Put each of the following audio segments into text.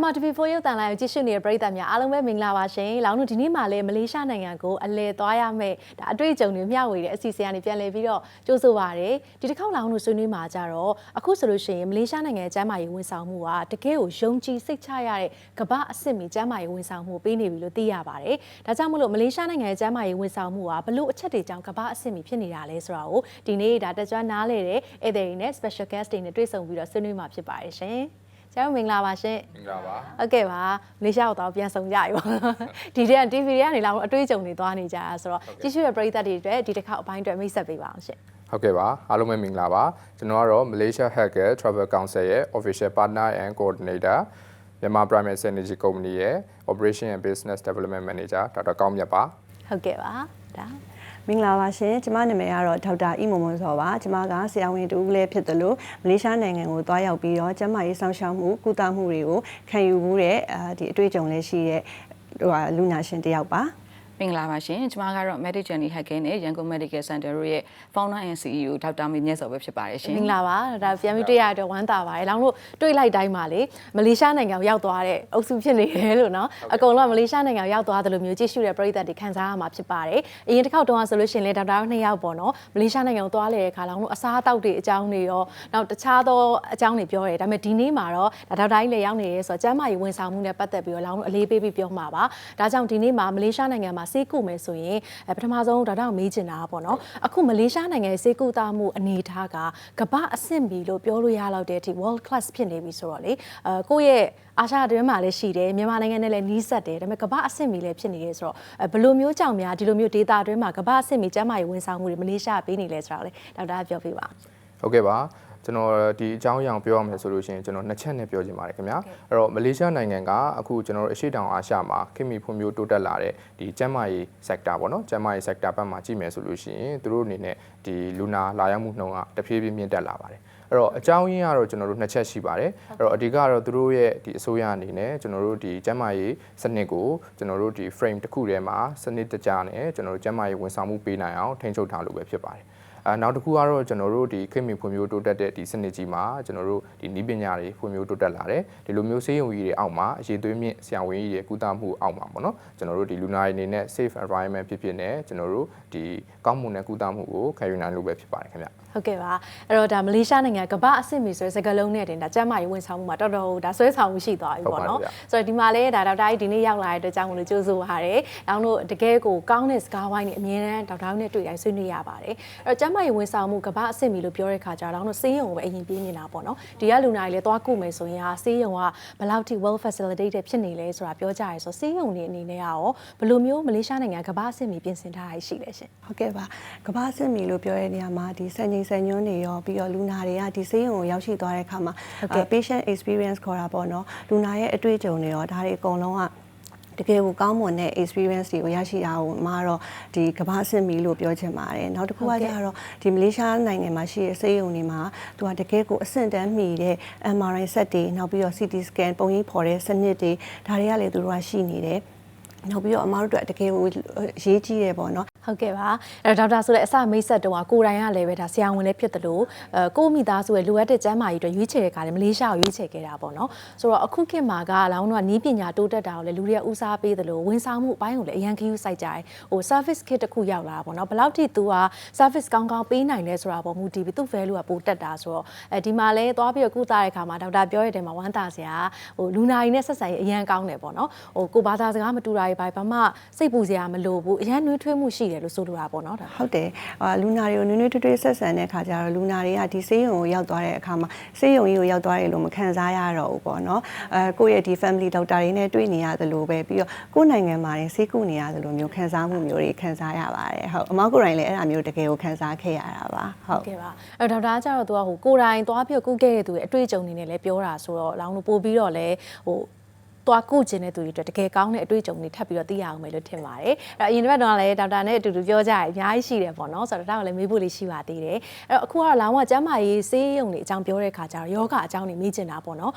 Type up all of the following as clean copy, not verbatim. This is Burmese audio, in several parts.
MRTV4 ရုပ်သံလိုင်းကိုကြည့်ရှုနေတဲ့ပရိသတ်များအားလုံးပဲမင်္ဂလာပါရှင်။လောင်တို့ဒီနေ့မှလည်းမလေးရှားနိုင်ငံကိုအလဲသွားရမယ်။ဒါအတွေ့အကြုံတွေမျှဝေတဲ့အစီအစဉ်ကနေပြန်လည်ပြီးတော့ကြိုးဆိုပါရစေ။ဒီတစ်ခေါက်လောင်တို့ဆွေးနွေးမှာကြတော့အခုဆိုလို့ရှိရင်မလေးရှားနိုင်ငံကျန်းမာရေးဝန်ဆောင်မှုကတကယ်ကိုယုံကြည်စိတ်ချရတဲ့ကမ္ဘာအဆင့်မီကျန်းမာရေးဝန်ဆောင်မှုပေးနေပြီလို့သိရပါတယ်။ဒါကြောင့်မလို့မလေးရှားနိုင်ငံကျန်းမာရေးဝန်ဆောင်မှုကဘလို့အချက်တွေကြောင့်ကမ္ဘာအဆင့်မီဖြစ်နေတာလဲဆိုတာကိုဒီနေ့ဒါတကြွနားလေတဲ့ဧည့်သည်တွေနဲ့ special guest တွေနဲ့တွေ့ဆုံပြီးတော့ဆွေးနွေးမှာဖြစ်ပါတယ်ရှင်။ကျမမင်္ဂလာပါရှင်မင်္ဂလာပါဟုတ်ကဲ့ပါမလေးရှားကိုတော့ပြန်ဆောင်ကြပြီပေါ့ဒီတဲ့ TV တွေကနေလာတော့အတွေ့အကြုံတွေသွားနေကြတာဆိုတော့ကြည့်ရှုရပရိသတ်တွေအတွက်ဒီတစ်ခါအပိုင်းအတွက်မိတ်ဆက်ပေးပါအောင်ရှင်ဟုတ်ကဲ့ပါအားလုံးပဲမင်္ဂလာပါကျွန်တော်ကတော့ Malaysia Healthcare Travel Council ရဲ့ Official Partner and Coordinator မြန်မာ Private Energy Company ရဲ့ Operation and Business Development Manager ဒေါက်တာကောင်းမြတ်ပါဟုတ်ကဲ့ပါဒါမင်္ဂလာပါရှင်ကျမနာမည်ကတော့ဒေါက်တာအီမွန်မွန်စောပါကျမကဆရာဝန်တူဦးလေးဖြစ်တယ်လို့မလေးရှားနိုင်ငံကိုသွားရောက်ပြီးတော့ကျန်းမာရေးဆောင်ရှောက်မှုကုသမှုတွေကိုခံယူမှုတဲ့ဒီအတွေ့အကြုံလေးရှိတဲ့လူနာရှင်တယောက်ပါမင်္ဂလာပါရှင်ကျွန်မကတော့ Medic Journey Hacking နဲ့ Yangon Medical Center တို့ရဲ့ Founder and CEO ဒေါက်တာမေမြတ်စောပဲဖြစ်ပါတယ်ရှင်မင်္ဂလာပါဒါပြန်ပြီးတွေ့ရတော့ဝမ်းသာပါတယ်လောင်တို့တွေ့လိုက်တိုင်းမှာလေမလေးရှားနိုင်ငံကိုရောက်သွားတဲ့အုပ်စုဖြစ်နေတယ်လို့နော်အကုန်လုံးကမလေးရှားနိုင်ငံကိုရောက်သွားတယ်လို့မျိုးကြည့်ရှုတဲ့ပရိသတ်တွေခံစားရမှာဖြစ်ပါတယ်အရင်တစ်ခေါက်တုန်းကဆိုလို့ရှိရင်လေဒေါက်တာတို့နှစ်ယောက်ပေါ့နော်မလေးရှားနိုင်ငံကိုသွားလေတဲ့အခါလောင်တို့အစားအသောက်တွေအကြောင်းတွေရောနောက်တခြားသောအကြောင်းတွေပြောတယ်ဒါပေမဲ့ဒီနေ့မှာတော့ဒေါက်တာကြီးလည်းရောက်နေရဲဆိုတော့ကျန်းမာရေးဝန်ဆောင်မှုနဲ့ပတ်သက်ပြီးတော့လောင်တို့အလေးပေးပြီးပြောမှာပါဒါကြောင့်ဒီနေ့မှာမလေးရှားနိုင်ငံမှာဆေးကုမယ်ဆိုရင်ပထမဆုံးဒေါက်တာမေးချင်တာပေါ့နော်အခုမလေးရှားနိုင်ငံရဲ့စေကူတာမှုအနေထားကကမ္ဘာအဆင့်ဘီလို့ပြောလို့ရလောက်တဲ့အထိ world class ဖြစ်နေပြီဆိုတော့လေကိုယ့်ရဲ့အာရှအတွင်းမှာလည်းရှိတယ်မြန်မာနိုင်ငံနဲ့လည်းနီးစပ်တယ်ဒါပေမဲ့ကမ္ဘာအဆင့်မီလည်းဖြစ်နေတယ်ဆိုတော့ဘယ်လိုမျိုးကြောင့်များဒီလိုမျိုးဒေတာအတွင်းမှာကမ္ဘာအဆင့်မီကျန်းမာရေးဝန်ဆောင်မှုတွေမလေးရှားပေးနေလဲဆိုတော့လေဒေါက်တာပြောပြပါဟုတ်ကဲ့ပါကျွန်တော်ဒီအကြောင်းအရာပြောရမယ်ဆိုလို့ရှိရင်ကျွန်တော်နှစ်ချက်နဲ့ပြောချင်ပါတယ်ခင်ဗျာအဲ့တော့မလေးရှားနိုင်ငံကအခုကျွန်တော်တို့အရှေ့တောင်အာရှမှာခေတ်မီဖွံ့ဖြိုးတိုးတက်လာတဲ့ဒီကျန်းမာရေး sector ပေါ့နော်ကျန်းမာရေး sector ဘက်မှာကြည့်မယ်ဆိုလို့ရှိရင်သူတို့အနေနဲ့ဒီလူနာလာရောက်မှုနှုန်းကတဖြည်းဖြည်းမြင့်တက်လာပါတယ်အဲ့တော့အကြောင်းရင်းကတော့ကျွန်တော်တို့နှစ်ချက်ရှိပါတယ်အဲ့တော့အဓိကတော့သူတို့ရဲ့ဒီအစိုးရအနေနဲ့ကျွန်တော်တို့ဒီကျန်းမာရေးစနစ်ကိုကျွန်တော်တို့ဒီ frame တစ်ခုထဲမှာစနစ်တကျနဲ့ကျွန်တော်တို့ကျန်းမာရေးဝန်ဆောင်မှုပေးနိုင်အောင်ထိန်းချုပ်ထားလို့ပဲဖြစ်ပါတယ်နောက်တစ်ခုကတော့ကျွန်တော်တို့ဒီခေတ်မီဖွံ့ဖြိုးတိုးတက်တဲ့ဒီစနစ်ကြီးမှာကျွန်တော်တို့ဒီနည်းပညာတွေဖွံ့ဖြိုးတိုးတက်လာတယ်ဒီလိုမျိုးဆေးရုံကြီးတွေအောက်မှာအရေးသွေးမြင့်ဆရာဝန်ကြီးတွေကုသမှုအောက်မှာပေါ့နော်ကျွန်တော်တို့ဒီလူနာတွေအနေနဲ့ safe environment ဖြစ်ဖြစ်နဲ့ကျွန်တော်တို့ဒီကောင်းမွန်တဲ့ကုသမှုကိုခံယူနိုင်လို့ပဲဖြစ်ပါတယ်ခင်ဗျဟုတ်ကဲ့ပါအဲ့တော့ဒါမလေးရှားနိုင်ငံကမ္ဘာအဆင့်မီဆိုတဲ့စကားလုံးနဲ့တင်ဒါကျန်းမာရေးဝန်ဆောင်မှုမှာတော်တော်ဒါဆွဲဆောင်မှုရှိသွားပြီပေါ့နော်ဆိုတော့ဒီမှာလည်းဒါဒေါက်တာကြီးဒီနေ့ရောက်လာတဲ့အတွက်ကြောင့်မလို့ကြိုးဆိုပါရစေ။နောက်တို့တကယ်ကိုကောင်းတဲ့စကားဝိုင်းတွေအမြဲတမ်းဒေါက်တာကြီးနဲ့တွေ့တိုင်းဆွေးနွေးရပါတယ်။အဲ့တော့ကျန်းမာရေးဝန်ဆောင်မှုကမ္ဘာအဆင့်မီလို့ပြောတဲ့ခါကျတော့တို့ဆေးရုံကိုပဲအရင်ပြေးနေတာပေါ့နော်။ဒီကလူနာတွေလည်းသွားကုမယ်ဆိုရင်ဟာဆေးရုံကဘယ်လောက်ထိ well facilitated ဖြစ်နေလဲဆိုတာပြောကြရဲဆိုဆေးရုံတွေအနေနဲ့ရောဘယ်လိုမျိုးမလေးရှားနိုင်ငံကမ္ဘာအဆင့်မီပြင်ဆင်ထားရရှိလဲရှင်။ဟုတ်ကဲ့ပါကမ္ဘာအဆင့်မီလို့ပြောတဲ့နေရာမှာဒီစံချိန်စံညွှန်းတွေရောပြီးတော့လူနာတွေကဒီဆေးရုံကိုရောက်ရှိသွားတဲ့အခါမှာ patient experience ခေါ်တာပေါ့နော်လူနာရဲ့အတွေ့အကြုံတွေရောဒါတွေအကုန်လုံးကတကယ်ကိုကောင်းမွန်တဲ့ experience တွေကိုရရှိတာကိုမှာတော့ဒီကမ္ဘာအဆင့်မီလို့ပြောချင်ပါတယ်နောက်တစ်ခုကကျတော့ဒီမလေးရှားနိုင်ငံမှာရှိတဲ့ဆေးရုံတွေမှာသူကတကယ်ကိုအဆင့်တန်းမီတဲ့ MRI စက်တွေနောက်ပြီးတော့ CT scan ပုံရိပ်ဖော်တဲ့စနစ်တွေဒါတွေကလည်းသူတို့ကရှိနေတယ်နောက်ပြီးတော့အမားတို့အတွက်တကယ်ကိုရေးကြည့်ရပေါ့နော်ဟုတ်ကဲ့ပါအဲ့တော့ဒေါက်တာဆိုတဲ့အစမိတ်ဆက်တုန်းကကိုယ်တိုင်ကလည်းပဲဒါဆရာဝန်လည်းဖြစ်တယ်လို့ကိုမိသားစုရဲ့လိုအပ်တဲ့ကျန်းမာရေးအတွက်ရွေးချယ်တဲ့ခါလည်းမလေးရှားကိုရွေးချယ်ခဲ့တာပေါ့နော်ဆိုတော့အခုခေတ်မှာကလောင်းတို့ကနီးပညာတိုးတက်တာကိုလည်းလူတွေကဦးစားပေးတယ်လို့ဝန်ဆောင်မှုအပိုင်းကိုလည်းအရန်ခရီးစိုက်ကြတယ်ဟို service kit တစ်ခုရောက်လာတာပေါ့နော်ဘယ်လောက်ထိ तू က service ကောင်းကောင်းပေးနိုင်လဲဆိုတာပေါ့မူတည်ပြီးသူ့ value ကပိုတက်တာဆိုတော့ဒီမှာလည်းသွားပြီးတော့ကုသတဲ့ခါမှာဒေါက်တာပြောရတဲ့မှာဝမ်းသာစရာဟိုလူနာတွေနဲ့ဆက်ဆံရေးအရန်ကောင်းတယ်ပေါ့နော်ဟိုကိုဘာသာစကားမတူတာတွေဘာမှစိတ်ပူစရာမလိုဘူးအရန်နှွေးထွေးမှုရှိတယ်လို့ဆိုလိုတာပေါ့နော်ဟုတ်တယ်လူနာတွေကိုနွေးနွေးထွေးထွေးဆက်ဆံတဲ့အခါကျတော့လူနာတွေကဒီဆေးရုံကိုရောက်သွားတဲ့အခါမှာဆေးရုံကြီးကိုရောက်သွားတယ်လို့မခံစားရတော့ဘူးပေါ့နော်ကိုယ့်ရဲ့ဒီ family doctor တွေနဲ့တွေ့နေရတယ်လို့ပဲပြီးတော့ကိုယ့်နိုင်ငံမှာဆေးကုနေရတယ်လို့မျိုးခံစားမှုမျိုးတွေခံစားရပါတယ်ဟုတ်အမောက်ကိုယ်တိုင်လည်းအဲ့ဒါမျိုးတကယ်ကိုခံစားခဲ့ရတာပါဟုတ်ကဲ့ပါအဲ့ဒေါက်တာကျတော့သူကဟိုကိုယ်တိုင်သွားပြီးကုခဲ့တဲ့သူရဲ့အတွေ့အကြုံတွေနဲ့လည်းပြောတာဆိုတော့လောင်းလို့ပို့ပြီးတော့လည်းဟို သွားကုကျင်တဲ့သူတွေအတွက်တကယ်ကောင်းတဲ့အတွေ့အကြုံတွေထပ်ပြီးတော့သိရအောင်မယ်လို့ထင်ပါတယ်အဲ့တော့အရင်တစ်ပတ်တော့လည်းဒေါက်တာနဲ့အတူတူပြောကြရအများကြီးရှိတယ်ပေါ့နော်ဆိုတော့ဒါကလည်းမေးဖို့လေးရှိပါသေးတယ်အဲ့တော့အခုကတော့လောင်းကကျမ်းမာရေးဆေးရုံတွေအကြောင်းပြောတဲ့အခါကျတော့ယောဂအကြောင်းတွေမေးချင်တာပေါ့နော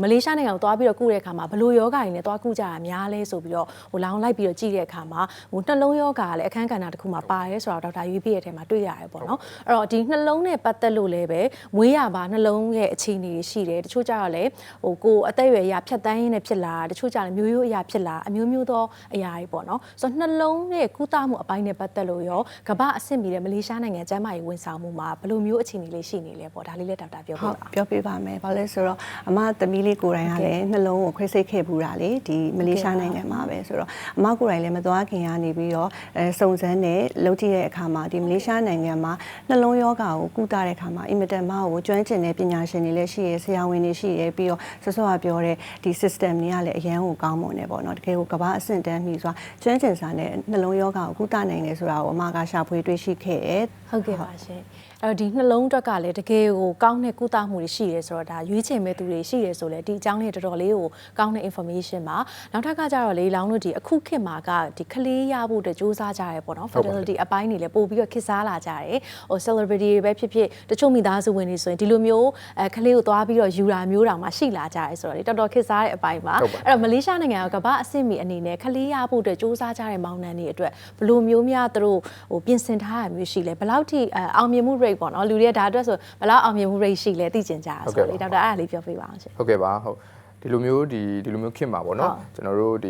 ်မလေးရှားနိုင်ငံကိုသွားပြီးတော့ကုတဲ့အခါမှာဘယ်လိုယောဂတွေနဲ့သွားကုကြတာများလဲဆိုပြီးတော့လောင်းလိုက်ပြီးတော့ကြည့်တဲ့အခါမှာနှလုံးယောဂကလည်းအခန်းကဏ္ဍတစ်ခုမှာပါတယ်ဆိုတော့ဒေါက်တာရွေးပြည့်ရဲ့ထဲမှာတွေ့ရတယ်ပေါ့နော်အဲ့တော့ဒီနှလုံးနဲ့ပတ်သက်လို့လည်းပဲမွေးရပါနှလုံးရဲ့အခြေအနေရှိတယ်တချို့ကြတော့လည်းကိုအသက်အရွယ်အရာဖြတ်တန်းရင်းနဲ့ဖြစ်လာတချို့ကြလည်းမျိုးရိုးအရာဖြစ်လာအမျိုးမျိုးသောအရာတွေပေါ့နော်ဆိုတော့နှလုံးရဲ့ကုသမှုအပိုင်းနဲ့ပတ်သက်လို့ရောကမ္ဘာအဆင့်မီတဲ့မလေးရှားနိုင်ငံကျန်းမာရေးဝန်ဆောင်မှုမှာဘယ်လိုမျိုးအခြေအနေလေးရှိနေလဲပေါ့ဒါလေးလည်းဒေါက်တာပြောပြပါပြောပြပါမယ်ဘာလဲဆိုတော့အမသမီးလေးကိုယ်တိုင်ကလည်းနှလုံးကိုခွဲစိတ်ခဲ့ပူတာလေဒီမလေးရှားနိုင်ငံမှာပဲဆိုတော့အမကိုယ်တိုင်လည်းမသွားခင်ကနေပြီးတော့စုံစမ်းနဲ့လုပ်ကြည့်တဲ့အခါမှာဒီမလေးရှားနိုင်ငံမှာနှလုံးယောဂါကိုကုသတဲ့အခါမှာအင်မတန်မှကိုကျွမ်းကျင်တဲ့ပညာရှင်တွေလည်းရှိရဲဆရာဝန်တွေရှိရဲပြီးတော့ဆောစောကပြောတဲ့ဒီ system တွေကလည်းအရန်ကိုကောင်းမွန်နေပေါ့နော်တကယ်ကိုကမ္ဘာအဆင့်တန်းမှီဆိုတာကျွမ်းကျင်စွာနဲ့နှလုံးယောဂါကိုကုသနိုင်တယ်ဆိုတာကိုအမကရှာဖွေတွေ့ရှိခဲ့တယ်ဟုတ်ကဲ့ပါရှင်အဲ့တော့ဒီနှလုံးအတွက်ကလည်းတကယ်ကိုကောင်းတဲ့ကုသမှုတွေရှိရဲဆိုတော့ဒါရွေးချယ်မဲ့သူတွေရှိရဲဆိုလဲဒီအကြောင်းလေးတော်တော်လေးကိုကောင်းတဲ့ information ပါနောက်ထပ်ကကြတော့လေလောင်းတို့ဒီအခုခေတ်မှာကဒီကလေးရဖို့အတွက်စူးစမ်းကြရဲပေါ့နော် fertility အပိုင်းတွေလည်းပို့ပြီးတော့ခေတ်စားလာကြတယ်celebrity တွေပဲဖြစ်ဖြစ်တချို့မိသားစုဝင်တွေဆိုရင်ဒီလိုမျိုးကလေးကိုသွားပြီးတော့ယူတာမျိုးတောင်မှရှိလာကြရဲဆိုတော့လေတော်တော်ခေတ်စားတဲ့အပိုင်းပါအဲ့တော့မလေးရှားနိုင်ငံကကမ္ဘာအဆင့်မီအနေနဲ့ကလေးရဖို့အတွက်စူးစမ်းကြတဲ့မောင်နှံတွေအတွက်ဘယ်လိုမျိုးများသူတို့ပြင်ဆင်ထားရမျိုးရှိလဲဘယ်လောက်ထိအောင်မြင်မှု rate ပေါ့နော်လူတွေကဒါအတွက်ဆိုဘယ်လောက်အောင်မြင်မှု rate ရှိလဲသိကျင်ကြတာဆိုလေဒေါက်တာအဲ့ဒါလေးပြောပြပါအောင်ရှင်ဟုတ်ကဲ့ပါဟုတ်ဒီလိုမျိုးခင်ပါပေါ့နော်ကျွန်တော်တို့ဒ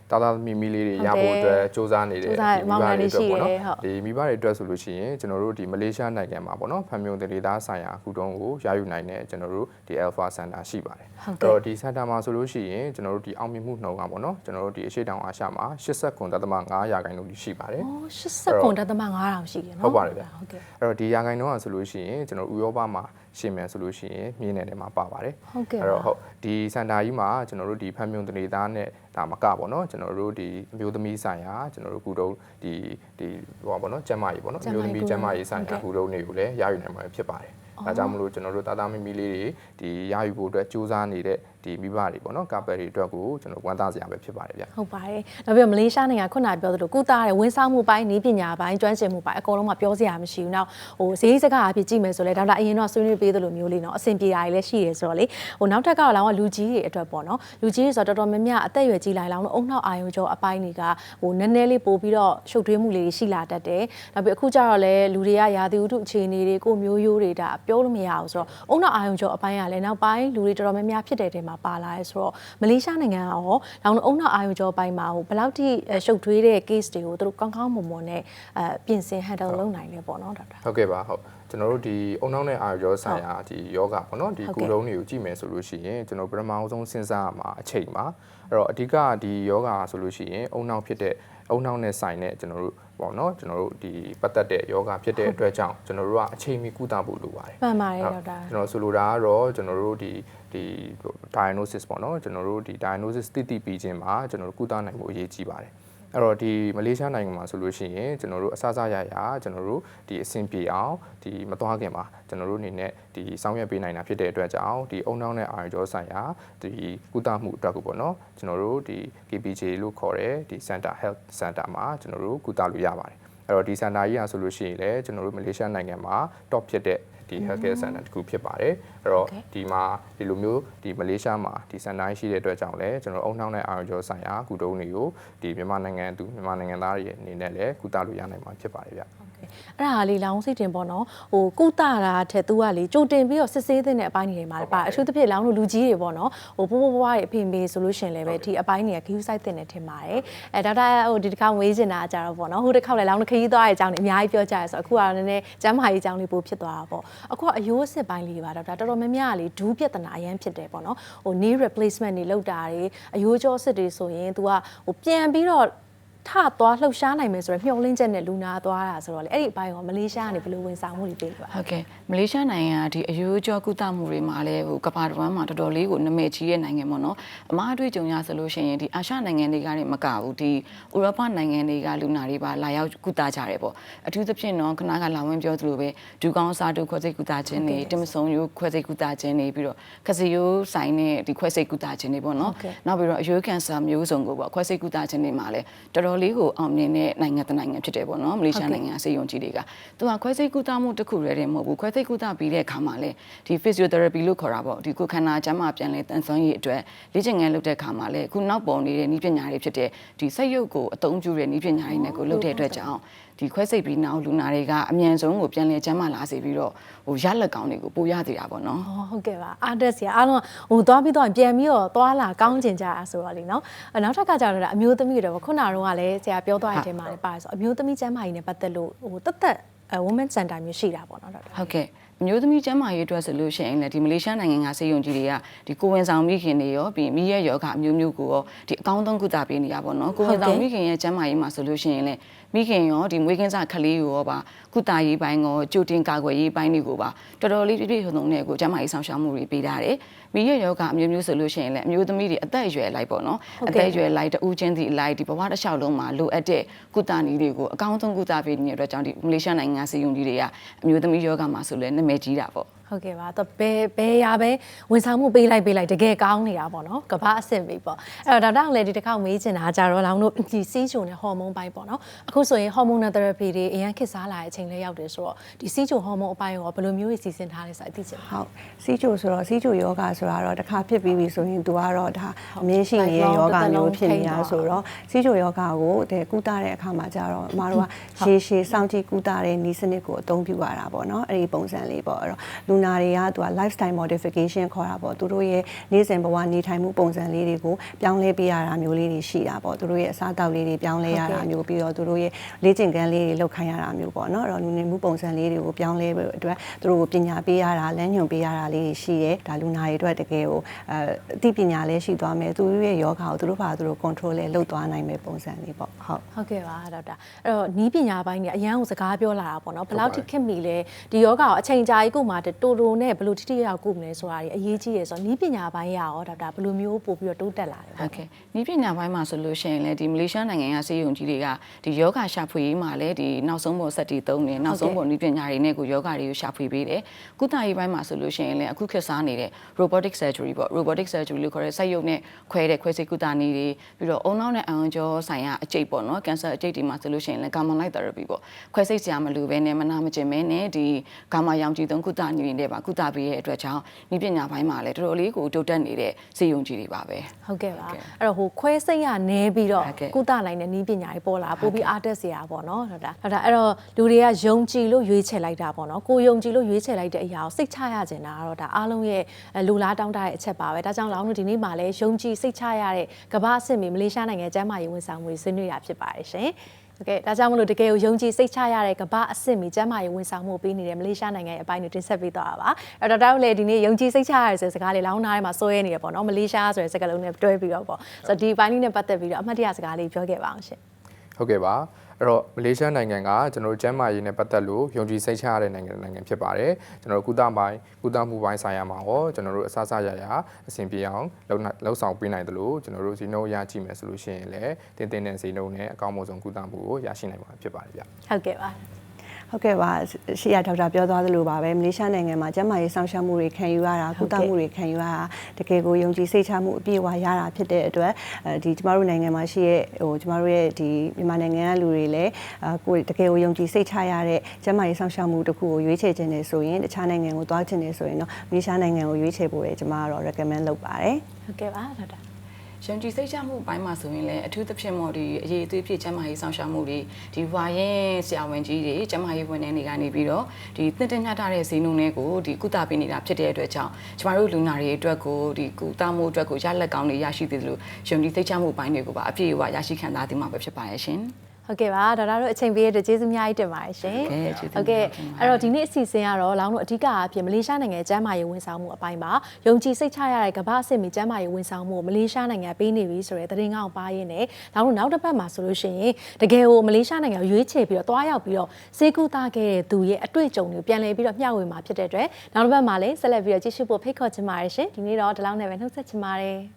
ီတာတာမီမီလေးတွေရဖို့အတွက်စူးစမ်းနေတဲ့ဒီမိဘတွေအတွက်ပေါ့နော်ဒီမိဘတွေအတွက်ဆိုလို့ရှိရင်ကျွန်တော်တို့ဒီမလေးရှားနိုင်ငံမှာပေါ့နော်ဖန်မြုံဒေသဆိုင်ရာအခုတုန်းကိုရယူနိုင်တဲ့ကျွန်တော်တို့ဒီ Alpha Center ရှိပါတယ်အဲ့တော့ဒီ Center မှာဆိုလို့ရှိရင်ကျွန်တော်တို့ဒီအောင်မြင်မှုနှုန်းကပေါ့နော်ကျွန်တော်တို့ဒီအရှိတောင်အာရှမှာ89.5%ရှိပါတယ်89.5%ရှိတယ်နော်ဟုတ်ပါတယ်ဗျဟုတ်ကဲ့အဲ့တော့ဒီရာခိုင်နှုန်းကဆိုလို့ရှိရင်ကျွန်တော်ဥရောပမှာရှင်မြန်ဆိုလို့ရှိရင်မြင်းနယ်ထဲမှာပါပါတယ်ဟုတ်ကဲ့အဲ့တော့ဟုတ်ဒီစင်တာကြီးမှာကျွန်တော်တို့ဒီဖန်မြုံဒေသနဲ့ဒါမကပေါ့နော်ကျွန်တော်တို့ဒီအမျိုးသမီးဆိုင်ရာကျွန်တော်တို့ကုတုံးဒီဟိုပါပေါ့နော်ကျန်းမာရေးပေါ့နော်အမျိုးသမီးကျန်းမာရေးဆိုင်ရာကုတုံးတွေကိုလည်းရယူနိုင်မှာဖြစ်ပါတယ်ဒါကြောင့်မလို့ကျွန်တော်တို့တာတာမီမီလေးတွေဒီရယူဖို့အတွက်စူးစမ်းနေတဲ့ဒီမိဘတွေပေါ့နော်ကာပယ်တွေအတွက်ကိုကျွန်တော်ဝမ်းသာစရာပဲဖြစ်ပါတယ်ဗျဟုတ်ပါတယ်နောက်ပြီးမလေးရှားနိုင်ငံခုနပြောသလိုကုသတဲ့ဝန်ဆောင်မှုပိုင်းနည်းပညာပိုင်းကျွမ်းကျင်မှုပိုင်းအကုန်လုံးမှာပြောစရာမရှိဘူးနောက်ဈေးစကားအဖြစ်ကြည့်မယ်ဆိုလဲဒေါက်တာအရင်တော့ဆွေးနွေးပေးသလိုမျိုးလေးနော်အဆင်ပြေတာတွေလည်းရှိရဲဆိုတော့လေနောက်ထပ်ကတော့လောင်းကလူကြီးတွေအတွက်ပေါ့နော်လူကြီးတွေဆိုတော့တော်တော်များများအသက်အရွယ်ကြီးလာလောင်းတို့အုံနောက်အာယုံကြောအပိုင်းတွေကနည်းနည်းလေးပို့ပြီးတော့ရှုပ်ထွေးမှုလေးရှိလာတတ်တယ်နောက်ပြီးအခုကျတော့လဲလူတွေကရာသီဥတုအခြေအနေတွေကိုမျိုးရိုးတွေဒါပြောလို့မရဘူးဆိုတော့အုံနောက်အာယုံကြောအပိုင်းကလည်းနောက်ပိုင်းလူတွေတော်တော်များများဖြစ်တဲ့တဲမှာပါလာရဲဆိုတော့မလေးရှားနိုင်ငံကရောလောင်းတို့အုံနောက်အာယုံကြောပိုင်းမှာဘယ်လောက်ထိရှုပ်ထွေးတဲ့ case တွေကိုသူတို့ကောင်းကောင်းမွန်မွန်နဲ့ပြင်ဆင် handle လုပ်နိုင်လဲပေါ့နော်ဒေါက်တာဟုတ်ကဲ့ပါဟုတ်ကျွန်တော်တို့ဒီအုံနောက်နဲ့အာရုံဆိုင်ရာဒီယောဂပေါ့နော်ဒီကုလုံးတွေကိုကြည့်မယ်ဆိုလို့ရှိရင်ကျွန်တော်ပထမအောင်ဆုံးစဉ်းစားရမှာအချိန်ပါအဲ့တော့အဓိကဒီယောဂဆိုလို့ရှိရင်အုံနောက်ဖြစ်တဲ့အုံနောက်နဲ့ဆိုင်တဲ့ကျွန်တော်တို့ပေါ့နော်ကျွန်တော်တို့ဒီပတ်သက်တဲ့ယောဂဖြစ်တဲ့အတွက်ကြောင့်ကျွန်တော်တို့ကအချိန်မီကုသဖို့လိုပါတယ်မှန်ပါတယ်ဒေါက်တာကျွန်တော်ဆိုလိုတာကတော့ကျွန်တော်တို့ဒီ diagnosis ပေါ့နော်ကျွန်တော်တို့ဒီ diagnosis သိပြီးခြင်းမှာကျွန်တော်တို့ကုသနိုင်ဖို့အရေးကြီးပါတယ်အဲ့တော့ဒီမလေးရှားနိုင်ငံမှာဆိုလို့ရှိရင်ကျွန်တော်တို့အစစရရကျွန်တော်တို့ဒီအဆင်ပြေအောင်ဒီမသွားခင်မှာကျွန်တော်တို့အနေနဲ့ဒီစောင့်ရပေးနိုင်တာဖြစ်တဲ့အတွက်ကြောင့်ဒီအုံနောက်နဲ့အာရုံကြောဆိုင်ရာဒီကုသမှုအတွက်ကိုပေါ့နော်ကျွန်တော်တို့ဒီ KPJ လို့ခေါ်တဲ့ဒီ Center Health Center မှာကျွန်တော်တို့ကုသလို့ရပါတယ်အဲ့တော့ဒီ Center ကြီးอ่ะဆိုလို့ရှိရင်လည်းကျွန်တော်တို့မလေးရှားနိုင်ငံမှာ top ဖြစ်တဲ့ဒီ healthcare center တခုဖြစ်ပါတယ်အဲ့တော့ဒီမှာဒီလိုမျိုးဒီမလေးရှားမှာဒီ center ရှိတဲ့အတွက်ကြောင့်လည်းကျွန်တော်အုံနောက်နဲ့အာရုံကြောဆိုင်ရာကုတုံးတွေကိုဒီမြန်မာနိုင်ငံသားတွေအနေနဲ့လည်းကုသလို့ရနိုင်မှာဖြစ်ပါတယ်ဗျအဲ့ဒါလေးလောင်းစိတ်တင်ပေါ့နော်ကုသတာထက်သူကလေကြိုတင်ပြီးတော့စစ်ဆေးတဲ့အပိုင်းတွေမှာပါအထူးသဖြင့်လောင်းတို့လူကြီးတွေပေါ့နော်ပိုးပွားရဲ့အဖေမေဆိုလို့ရှင်လည်းပဲဒီအပိုင်းတွေကဂရုစိုက်တင်နေထင်ပါတယ်ဒေါက်တာဒီတစ်ခါဝေးချင်တာကြတော့ပေါ့နော်တစ်ခါလည်းလောင်းခရီးသွားတဲ့အကြောင်းတွေအများကြီးပြောကြရဆိုအခုကတော့နည်းနည်းကျမ်းမာရေးအကြောင်းလေးပိုဖြစ်သွားတာပေါ့အခုကအယိုးစစ်ပိုင်းလေးပါဒေါက်တာတော်တော်များများလေးဒူးပြဿနာအရန်ဖြစ်တယ်ပေါ့နော်knee replacement တွေလုပ်တာတွေအယိုးကြောစစ်တွေဆိုရင် तू ကပြန်ပြီးတော့ သွားလှုပ်ရှားနိုင်မယ်ဆိုတော့မျှော်လင့်ချက်နဲ့လူနာသွားတာဆိုတော့လေအဲ့ဒီအပိုင်းကမလေးရှားကနေဘယ်လိုဝန်ဆောင်မှုတွေပေးလဲပါ ဟုတ်ကဲ့မလေးရှားနိုင်ငံကဒီအယူကျော်ကုသမှုတွေမှာလည်းဟိုကမ္ဘာတစ်ဝန်းမှာတော်တော်လေးကိုနာမည်ကြီးတဲ့နိုင်ငံပေါ့နော်အမားအတွေ့အကြုံရဆိုလို့ရှိရင်ဒီအာရှနိုင်ငံတွေကလည်းမကဘူးဒီဥရောပနိုင်ငံတွေကလူနာတွေပါလာရောက်ကုသကြတယ်ပေါ့အထူးသဖြင့်တော့ခဏကလာဝင်ပြောသလိုပဲဒူကောင်းစားတို့ခွဲစိတ်ကုသခြင်းတွေတင်မဆုံရိုးခွဲစိတ်ကုသခြင်းတွေပြီးတော့ခစီယိုးဆိုင်နဲ့ဒီခွဲစိတ်ကုသခြင်းတွေပေါ့နော်နောက်ပြီးတော့အယူကန်ဆာမျိုးစုံကိုပေါ့ခွဲစိတ်ကုသခြင်းတွေမှာလည်းတော်တော်လေးကိုအောင်မြင်တဲ့နိုင်ငံတစ်နိုင်ငံဖြစ်တယ်ပေါ့နော်မလေးရှားနိုင်ငံဆေးရုံကြီးတွေကသူကခွဲစိတ်ကုသမှုတစ်ခုတည်းမဟုတ်ဘူးခွဲစိတ်ကုသပြီးတဲ့အခါမှာလည်းဒီ physiotherapy လို့ခေါ်တာပေါ့ဒီကိုခန္ဓာကျန်းမာပြန်လဲတန်ဆွမ်းရည်အတွက်လေ့ကျင့်ခန်းလုပ်တဲ့အခါမှာလည်းအခုနောက်ပေါ်နေတဲ့နည်းပညာတွေဖြစ်တဲ့ဒီစက်ရုပ်ကိုအသုံးပြုတဲ့နည်းပညာတွေနဲ့ကိုလုပ်တဲ့အတွက်ကြောင့်ဒီခွဲစိတ်ပြီးနောက်လူနာတွေကအမြန်ဆုံးကိုပြန်လဲကျန်းမာလာစေပြီးတော့ဟိုရလက်ကောင်းတွေကိုပို့ရသေးတာပေါ့နော်ဟုတ်ကဲ့ပါအားတက်စရာအားလုံးဟိုသွားပြီးတော့ပြန်ပြီးတော့သွားလာကောင်းကျင်ကြတာဆိုတော့လေနော်နောက်ထပ်ကကြောက်တော့အမျိုးသမီးတွေတော့ခုနကတော့လည်းဆရာပြောသွားတဲ့အချိန်မှာလည်းပါတယ်ဆိုအမျိုးသမီးကျန်းမာရေးနဲ့ပတ်သက်လို့ဟိုတသက် women center မျိုးရှိတာပေါ့နော်ဟုတ်ကဲ့အမျိုးသမီးကျန်းမာရေးအတွက်ဆိုလို့ရှိရင်လည်းဒီမလေးရှားနိုင်ငံကဆေးရုံကြီးတွေကဒီကိုဝင်ဆောင်မိခင်တွေရောပြီးမိရဲ့ယောဂအမျိုးမျိုးကိုရောဒီအကောင်းဆုံးကုသပေးနေရပါတော့ကိုဝင်ဆောင်မိခင်ရဲ့ကျန်းမာရေးမှာဆိုလို့ရှိရင်လည်းမိခင်ရောဒီမွေးကင်းစကလေးရောပါကုသရေးပိုင်းရောကြိုတင်ကာကွယ်ရေးပိုင်းတွေကိုပါတော်တော်လေးပြည့်ပြည့်စုံစုံနဲ့ကိုကျန်းမာရေးဆောင်ရှောက်မှုတွေပေးထားတယ်မိရဲ့ယောဂအမျိုးမျိုးဆိုလို့ရှိရင်လည်းအမျိုးသမီးတွေအသက်အရွယ်လိုက်ပေါ့နော်အသက်အရွယ်လိုက်တူးချင်းစီလိုက်ဒီဘဝတစ်လျှောက်လုံးမှာလိုအပ်တဲ့ကုသနည်းတွေကိုအကောင်းဆုံးကုသပေးနေတဲ့အတွက်ကြောင့်ဒီမလေးရှားနိုင်ငံဆေးရုံကြီးတွေကအမျိုးသမီးယောဂမှာဆိုလည်းနာမည်ကြီးတာပေါ့ဟုတ်ကဲ့ပါတော့ဘယ်ရပဲဝန်ဆောင်မှုပေးလိုက်တကယ်ကောင်းနေတာပေါ့နော်ကမ္ဘာအဆင့်ပြီပေါ့အဲ့တော့ဒေါက်တာလည်းဒီတစ်ခေါက်မေးချင်တာကြတော့လောင်တို့ဒီစီးချိုနဲ့ဟော်မုန်းပိုင်းပေါ့နော်အခုဆိုရင်ဟော်မုန်းနယ် therapy တွေအရင်ခေတ်စားလာတဲ့အချိန်လေးရောက်တယ်ဆိုတော့ဒီစီးချိုဟော်မုန်းအပိုင်းရောဘယ်လိုမျိုးကြီးစီစဉ်ထားလဲဆိုတာသိချင်ပါဟုတ်စီးချိုဆိုတော့စီးချိုယောဂဆိုတာတော့တစ်ခါဖြစ်ပြီးပြီဆိုရင်သူကတော့ဒါအမြင်ရှိနေတဲ့ယောဂမျိုးဖြစ်နေတာဆိုတော့စီးချိုယောဂကိုကုသတဲ့အခါမှာကြတော့အမတို့ကရှည်စောင့်ကြည့်ကုသတဲ့နည်းစနစ်ကိုအသုံးပြုရတာပေါ့နော်အဲ့ဒီပုံစံလေးပေါ့အဲ့တော့လူနာတွေကသူကlifestyle modification ခေါ်တာပေါ့သူတို့ရဲ့နေ့စဉ်ဘဝနေထိုင်မှုပုံစံလေးတွေကိုပြောင်းလဲပေးရတာမျိုးလေးတွေရှိတာပေါ့သူတို့ရဲ့အစားအသောက်လေးတွေပြောင်းလဲရတာမျိုးပြီးတော့သူတို့ရဲ့လေ့ကျင့်ခန်းလေးတွေလုပ်ခိုင်းရတာမျိုးပေါ့နော်အဲ့တော့လူနေမှုပုံစံလေးတွေကိုပြောင်းလဲဖို့အတွက်သူတို့ကိုပညာပေးရတာလမ်းညွှန်ပေးရတာလေးတွေရှိတယ်ဒါလူနာတွေအတွက်တကယ်ကိုအသိပညာလည်းရှိသွားမယ်သူတို့ရဲ့ယောဂကိုသူတို့ဘာသူတို့ control လဲလုပ်သွားနိုင်မယ်ပုံစံလေးပေါ့ဟုတ်ကဲ့ပါဒေါက်တာအဲ့တော့နီးပညာပိုင်းတွေအရန်ကိုစကားပြောလာတာပေါ့နော်ဘယ်လောက်ထိခင်မိလဲဒီယောဂကိုအချိန်ကြာကြီးကိုမှတိုနဲ့ဘယ်လိုထိရောက်ကုမလဲဆိုတာတွေအရေးကြီးရယ်ဆိုတော့နီးပညာပိုင်းရရောဒေါက်တာဘယ်လိုမျိုးပို့ပြီးတော့တိုးတက်လာလဲဟုတ်ကဲ့နီးပညာပိုင်းမှာဆိုလို့ရှိရင်လည်းဒီမလေးရှားနိုင်ငံကဆေးရုံကြီးတွေကဒီယောဂရှာဖွေရေးမှာလည်းဒီနောက်ဆုံးပေါ်စက်တီသုံးတယ်နောက်ဆုံးပေါ်နီးပညာတွေနဲ့ကိုယောဂတွေကိုရှာဖွေပေးတယ်ကုသရေးပိုင်းမှာဆိုလို့ရှိရင်လည်းအခုခေတ်စားနေတဲ့ robotic surgery ပေါ့ robotic surgery လို့ခေါ်တဲ့စက်ရုပ်နဲ့ခွဲတဲ့ခွဲစိတ်ကုသနည်းတွေပြီးတော့အုံနောက်နဲ့အောင်ကျော်ဆိုင်ရာအကျိတ်ပေါ့နော်ကင်ဆာအကျိတ်တွေမှာဆိုလို့ရှိရင်လည်း gamma light therapy ပေါ့ခွဲစိတ်စရာမလိုဘဲနဲ့မနာမကျင်မဲနဲ့ဒီ gamma ရောင်ခြည်သုံးကုသနည်းတွေနဲ့ပါကုသပေးရဲ့အတွက်ကြောင့်နီးပညာပိုင်းမှာလည်းတော်တော်လေးကိုတိုးတက်နေတဲ့ဆေးရုံကြီးတွေပါပဲဟုတ်ကဲ့ပါအဲ့တော့ဟိုခွဲစိတ်ရနဲပြီးတော့ကုသနိုင်တဲ့နီးပညာတွေပေါ်လာပို့ပြီးအားတက်စရာပေါ့နော်ဒေါက်တာအဲ့တော့လူတွေကယုံကြည်လို့ရွေးချယ်လိုက်တာပေါ့နော်ကိုယုံကြည်လို့ရွေးချယ်လိုက်တဲ့အရာကိုစိတ်ချရကျင်တာကတော့ဒါအားလုံးရဲ့လူလားတောင်းတတဲ့အချက်ပါပဲဒါကြောင့်လောင်းတို့ဒီနေ့မှာလည်းယုံကြည်စိတ်ချရတဲ့ကမ္ဘာအဆင့်မီမလေးရှားနိုင်ငံကျန်းမာရေးဝန်ဆောင်မှုဆွေးနွေးရဖြစ်ပါတယ်ရှင်โอเคဒါကြောင့်မလို့တကယ်ကိုယုံကြည်စိတ်ချရတဲ့ကမ္ဘာအဆင့်မီကျန်းမာရေးဝန်ဆောင်မှုပေးနေတဲ့မလေးရှားနိုင်ငံရဲ့အပိုင်းတွေတင်ဆက်ပေးသွားတာပါအဲ့တော့ဒေါက်တာလည်းဒီနေ့ယုံကြည်စိတ်ချရတဲ့ဆိုတဲ့စကားလေးလောင်းနာထဲမှာစိုးရဲနေတယ်ပေါ့နော်မလေးရှားဆိုတဲ့စကားလုံးနဲ့တွဲပြီးတော့ပေါ့ဆိုတော့ဒီအပိုင်းလေးနဲ့ပတ်သက်ပြီးတော့အမှတ်တရစကားလေးပြောခဲ့ပါအောင်ရှင်ဟုတ်ကဲ့ပါအဲ့တော့မလေးရှားနိုင်ငံကကျွန်တော်တို့ကျန်းမာရေးနဲ့ပတ်သက်လို့ယုံကြည်စိတ်ချရတဲ့နိုင်ငံဖြစ်ပါတယ်ကျွန်တော်တို့ကုသမှုပိုင်းဆိုင်ရာမှာရောကျွန်တော်တို့အစရရအဆင်ပြေအောင်လှုပ်ဆောင်ပေးနိုင်တယ်လို့ကျွန်တော်တို့ဇီနိုရကြည့်မယ်ဆိုလို့ရှိရင်လည်းတင်းတင်းနဲ့ဇီနိုနဲ့အကောင်းဆုံးကုသမှုကိုရရှိနိုင်မှာဖြစ်ပါတယ်ဗျဟုတ်ကဲ့ပါဟုတ်ကဲ့ပါရှေ့ရဒေါက်တာပြောသွားသလိုပါပဲမလေးရှားနိုင်ငံမှာကျန်းမာရေးစောင့်ရှောက်မှုတွေခံယူရတာကုသမှုတွေခံယူရတာတကယ်ကိုယုံကြည်စိတ်ချမှုအပြည့်အဝရတာဖြစ်တဲ့အတွက်ဒီကျမတို့နိုင်ငံမှာရှိရဲ့ဟိုကျမတို့ရဲ့ဒီမြန်မာနိုင်ငံကလူတွေလည်းကိုတကယ်ကိုယုံကြည်စိတ်ချရတဲ့ကျန်းမာရေးစောင့်ရှောက်မှုတစ်ခုကိုရွေးချယ်ခြင်းနဲ့ဆိုရင်တခြားနိုင်ငံကိုသွားခြင်းနဲ့ဆိုရင်တော့မလေးရှားနိုင်ငံကိုရွေးချယ်ဖို့လည်းကျမကတော့ recommend လုပ်ပါတယ်ဟုတ်ကဲ့ပါဒေါက်တာယုံကြည်စိတ်ချမှုပိုင်းမှာဆိုရင်လည်းအထူးသဖြင့်မို့ဒီအရေးအသွေးဖြစ်ကျန်းမာရေးဆောင်ရှားမှုတွေဒီဝါရင်ဆရာဝန်ကြီးတွေကျန်းမာရေးဝန်ထမ်းတွေကနေပြီးတော့ဒီတင်တင်ညတာတဲ့ဈေးနှုန်းတွေကိုဒီကုသပေးနေတာဖြစ်တဲ့အတွက်ကြောင့်ကျမတို့လူနာတွေအတွက်ကိုဒီကုသမှုအတွက်ကိုရလက်ကောင်းတွေရရှိသေးတယ်လို့ယုံကြည်စိတ်ချမှုပိုင်းတွေကိုပါအပြည့်အဝရရှိခံစားသိမှာပဲဖြစ်ပါရဲ့ရှင်ဟ ဟုတ်ကဲ့ပါဒေါက်တာတို့အချိန်ပေးရတဲ့ကျေးဇူးအများကြီးတင်ပါတယ်ရှင်ဟုတ်ကဲ့အဲ့တော့ဒီနေ့အစီအစဉ်ကတော့လောင်းတို့အဓိကအဖြစ်မလေးရှားနိုင်ငံကျန်းမာရေးဝန်ဆောင်မှုအပိုင်းပါယုံကြည်စိတ်ချရတဲ့ကမ္ဘာအဆင့်မီကျန်းမာရေးဝန်ဆောင်မှုမလေးရှားနိုင်ငံပေးနေပြီဆိုတဲ့သတင်းကောင်းပါရင်းနဲ့လောင်းတို့နောက်တစ်ပတ်မှာဆိုလို့ရှိရင်တကယ်ကိုမလေးရှားနိုင်ငံကိုရွေးချယ်ပြီးတော့တွားရောက်ပြီးတော့စေကူတာခဲ့တဲ့သူရဲ့အတွေ့အကြုံတွေကိုပြန်လည်ပြီးတော့မျှဝေမှာဖြစ်တဲ့အတွက်နောက်တစ်ပတ်မှာလည်းဆက်လက်ပြီးတော့ကြည့်ရှုဖို့ဖိတ်ခေါ်ချင်ပါတယ်ရှင်ဒီနေ့တော့ဒီလောက်နဲ့ပဲနှုတ်ဆက်ချင်ပါတယ်